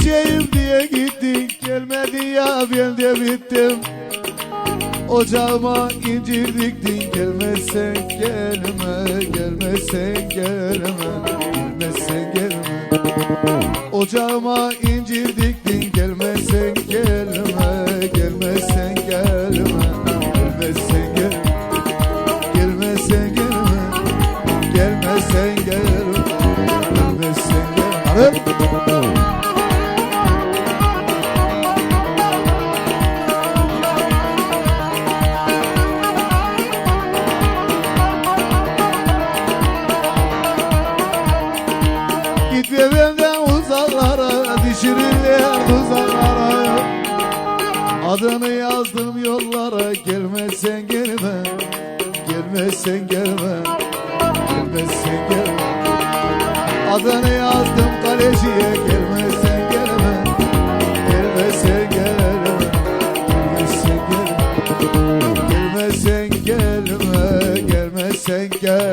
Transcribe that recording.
Geleceğim diye gittin, gelmedin ya ben de bittim. Ocağıma incir diktin, gelmezsen gelme, gelmezsen gelme, gelmezsen gelme. Ocağıma incir diktin, gelmezsen gelme, gelmezsen gelme, gelmezsen gelme, gelmezsen gelme, gelmezsen gelme, gelmezsen gelme. Gitme benden uzaklara, düşürürler tuzaklara. Adını yazdım yollara, gelmezsen gelme, gelmezsen gelme, gelmezsen gelme. Adını yazdım kaleciye, gelmezsen gelme, gelmezsen gelme, gelmezsen gelme, gelmezsen gelme, gelmezsen gelme.